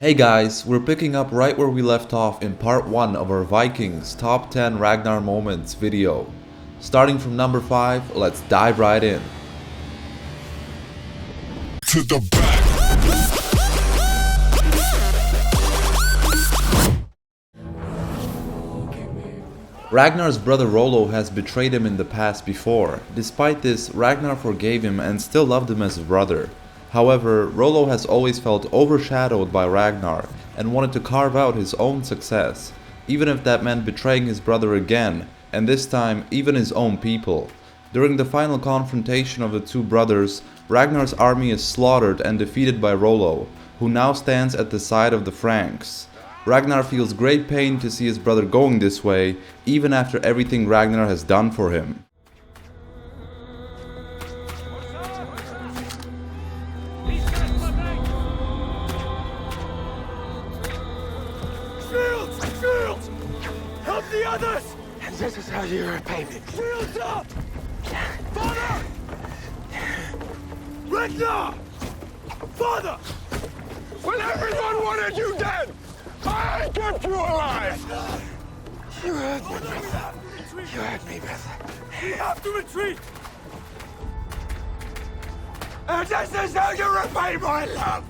Hey guys, we're picking up right where we left off in part 1 of our Vikings Top 10 Ragnar Moments video. Starting from number 5, let's dive right in. To the back. Ragnar's brother Rollo has betrayed him in the past before. Despite this, Ragnar forgave him and still loved him as a brother. However, Rollo has always felt overshadowed by Ragnar and wanted to carve out his own success, even if that meant betraying his brother again, and this time even his own people. During the final confrontation of the two brothers, Ragnar's army is slaughtered and defeated by Rollo, who now stands at the side of the Franks. Ragnar feels great pain to see his brother going this way, even after everything Ragnar has done for him. Shields! Help the others! And this is how you repay me. Shields up! Father! Ragnar! Father! When everyone wanted you dead, I kept you alive! You hurt me, brother. You hurt me, brother. We have to retreat! And this is how you repay my love!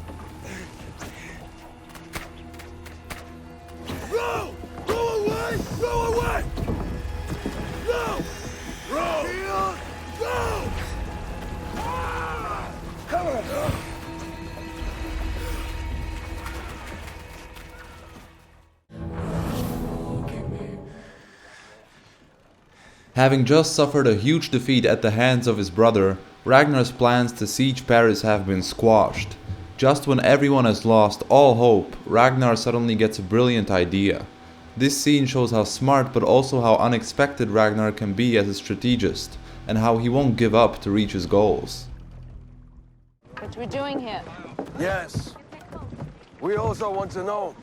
Row! Row away! Row away! Row! Row! Row! Come on. Having just suffered a huge defeat at the hands of his brother, Ragnar's plans to siege Paris have been squashed. Just when everyone has lost all hope, Ragnar suddenly gets a brilliant idea. This scene shows how smart but also how unexpected Ragnar can be as a strategist, and how he won't give up to reach his goals. What are we doing here? Yes. We also want to know,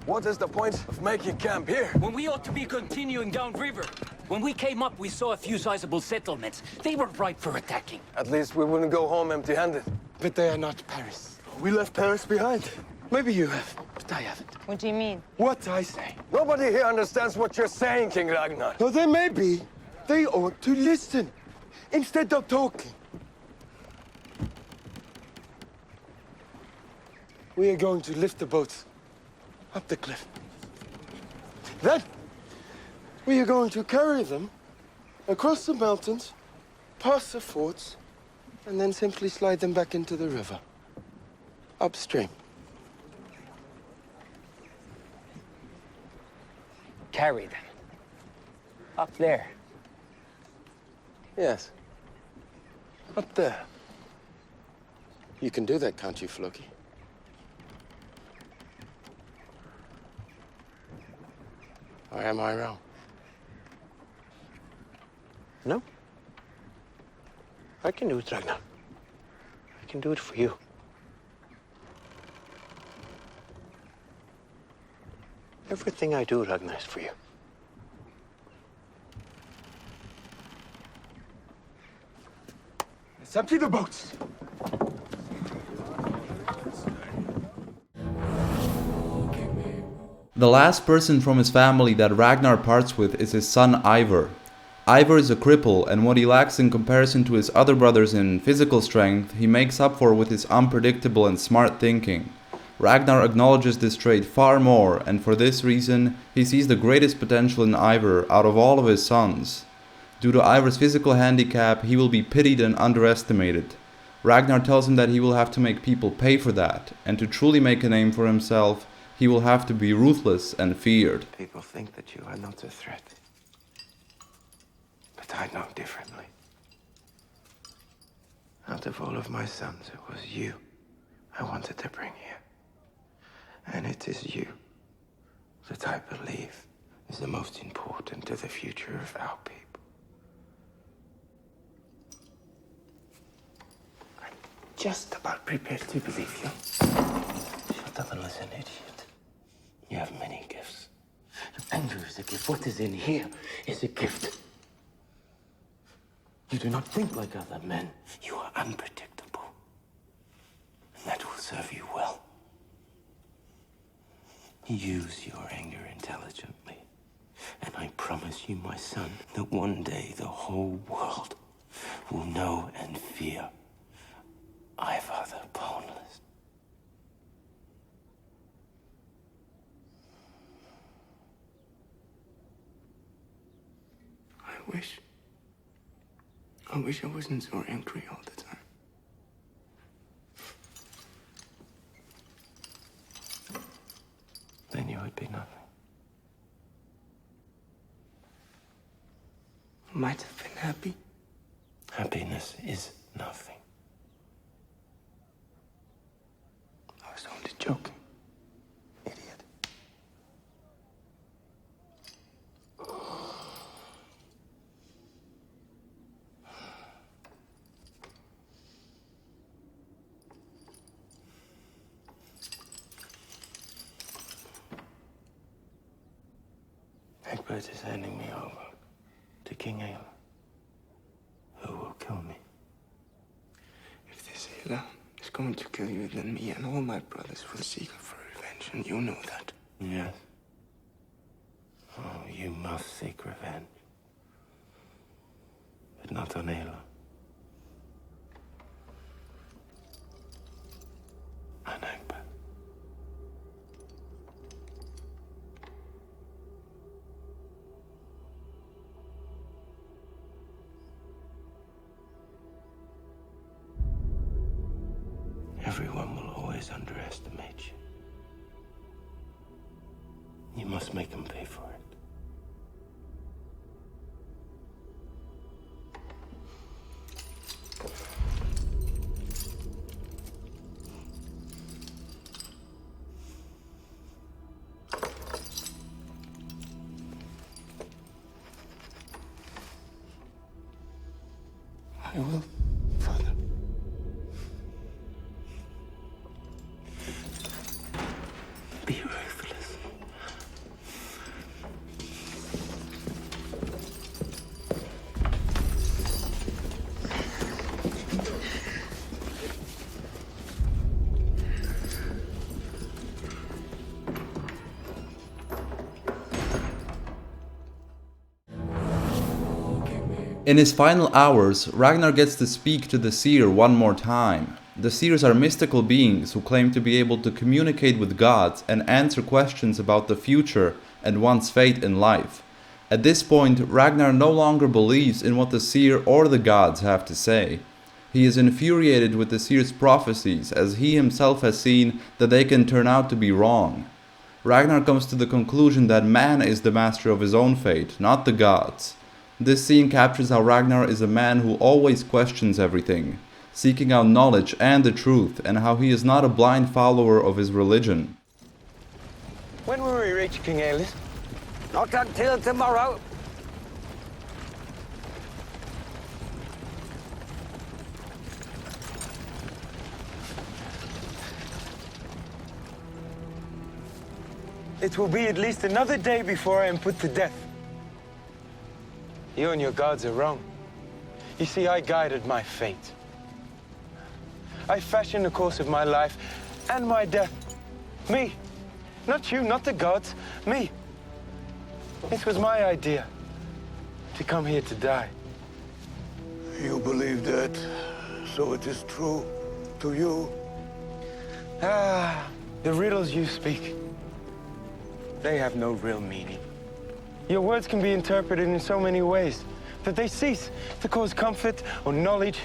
what is the point of making camp here? When we ought to be continuing downriver. When we came up, we saw a few sizable settlements. They were ripe for attacking. At least we wouldn't go home empty-handed. But they are not Paris. We left Paris behind. Maybe you have, but I haven't. What do you mean? What I say. Nobody here understands what you're saying, King Ragnar. No, they may be. They ought to listen instead of talking. We are going to lift the boats up the cliff. Then, we are going to carry them across the mountains, past the forts, and then simply slide them back into the river, upstream. Carry them. Up there. Yes. Up there. You can do that, can't you, Floki? Or am I wrong? No? I can do it, Ragnar. I can do it for you. Everything I do, Ragnar, is for you. Let's empty the boats. The last person from his family that Ragnar parts with is his son Ivar. Ivar is a cripple, and what he lacks in comparison to his other brothers in physical strength, he makes up for with his unpredictable and smart thinking. Ragnar acknowledges this trait far more, and for this reason, he sees the greatest potential in Ivar out of all of his sons. Due to Ivar's physical handicap, he will be pitied and underestimated. Ragnar tells him that he will have to make people pay for that, and to truly make a name for himself, he will have to be ruthless and feared. People think that you are not a threat. But I know differently. Out of all of my sons, it was you I wanted to bring here. And it is you that I believe is the most important to the future of our people. I'm just about prepared to believe you. Shut up and listen, idiot. You have many gifts. Anger is a gift. What is in here is a gift. You do not think like other men. You are unpredictable. And that will serve you well. Use your anger intelligently. And I promise you, my son, that one day the whole world will know and fear Ivar the Boneless. I wish I wasn't so angry all the time. Then you would be nothing. Might have been happy. Happiness is nothing. I was only joking. Idiot. Egbert is handing me over to King Ael, who will kill me. If this Hela is going to kill you, then me and all my brothers will seek her for revenge, and you know that. Yes. Oh, you must seek revenge. But not on Ael. On Egbert. Everyone will always underestimate you. You must make them pay for it. I will, Father. Be ruthless. In his final hours, Ragnar gets to speak to the seer one more time. The seers are mystical beings who claim to be able to communicate with gods and answer questions about the future and one's fate in life. At this point, Ragnar no longer believes in what the seer or the gods have to say. He is infuriated with the seer's prophecies, as he himself has seen that they can turn out to be wrong. Ragnar comes to the conclusion that man is the master of his own fate, not the gods. This scene captures how Ragnar is a man who always questions everything, seeking out knowledge and the truth, and how he is not a blind follower of his religion. When will we reach King Ael's? Not until tomorrow. It will be at least another day before I am put to death. You and your gods are wrong. You see, I guided my fate. I fashioned the course of my life and my death. Me. Not you, not the gods. Me. It was my idea to come here to die. You believe that, so it is true to you. Ah, the riddles you speak. They have no real meaning. Your words can be interpreted in so many ways that they cease to cause comfort or knowledge,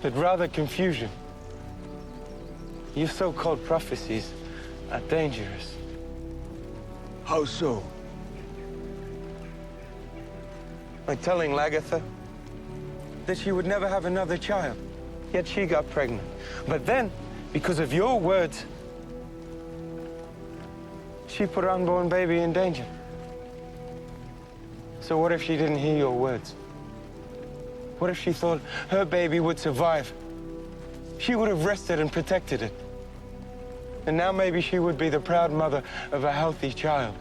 but rather confusion. Your so-called prophecies are dangerous. How so? Like telling Lagertha that she would never have another child, yet she got pregnant. But then, because of your words, she put her unborn baby in danger. So what if she didn't hear your words? What if she thought her baby would survive? She would have rested and protected it. And now maybe she would be the proud mother of a healthy child.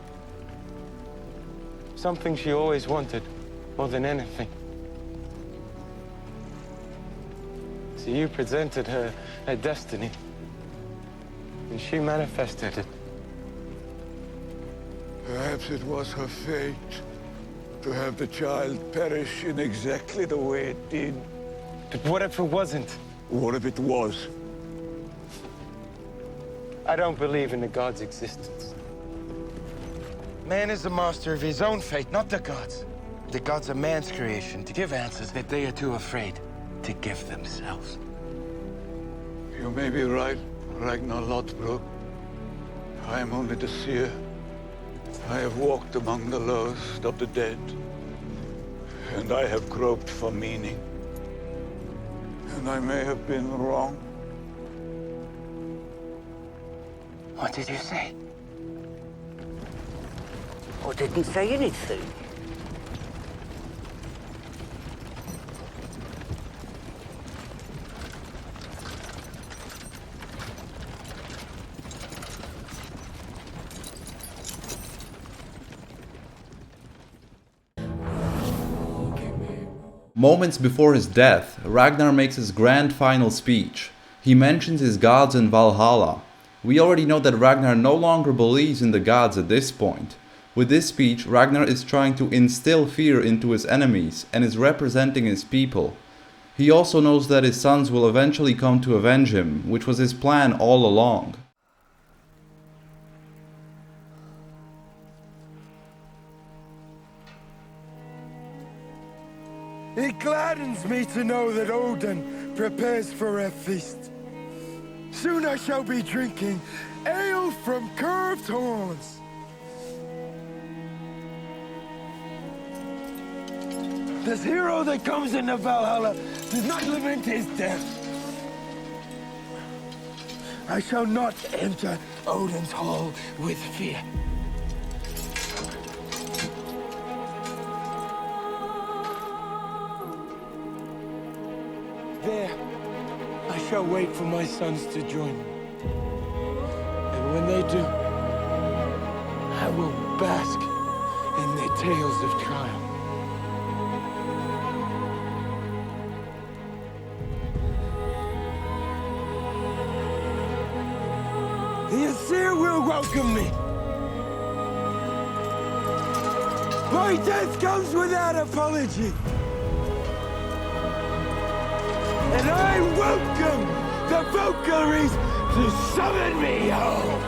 Something she always wanted more than anything. So you presented her a destiny, and she manifested it. Perhaps it was her fate to have the child perish in exactly the way it did. But what if it wasn't? What if it was? I don't believe in the god's existence. Man is the master of his own fate, not the gods. The gods are man's creation to give answers that they are too afraid to give themselves. You may be right, Ragnar Lothbrok. I am only the seer. I have walked among the lowest of the dead, and I have groped for meaning. And I may have been wrong. What did you say? I didn't say anything. Moments before his death, Ragnar makes his grand final speech. He mentions his gods in Valhalla. We already know that Ragnar no longer believes in the gods at this point. With this speech, Ragnar is trying to instill fear into his enemies and is representing his people. He also knows that his sons will eventually come to avenge him, which was his plan all along. It gladdens me to know that Odin prepares for a feast. Soon I shall be drinking ale from curved horns. This hero that comes into Valhalla does not lament his death. I shall not enter Odin's hall with fear. There, I shall wait for my sons to join me. And when they do, I will bask in their tales of triumph. The Asir will welcome me. My death comes without apology. And I welcome the Valkyries to summon me home.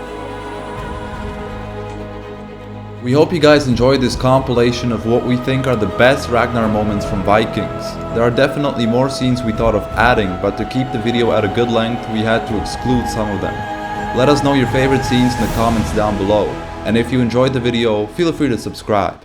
We hope you guys enjoyed this compilation of what we think are the best Ragnar moments from Vikings. There are definitely more scenes we thought of adding, but to keep the video at a good length, we had to exclude some of them. Let us know your favorite scenes in the comments down below. And if you enjoyed the video, feel free to subscribe.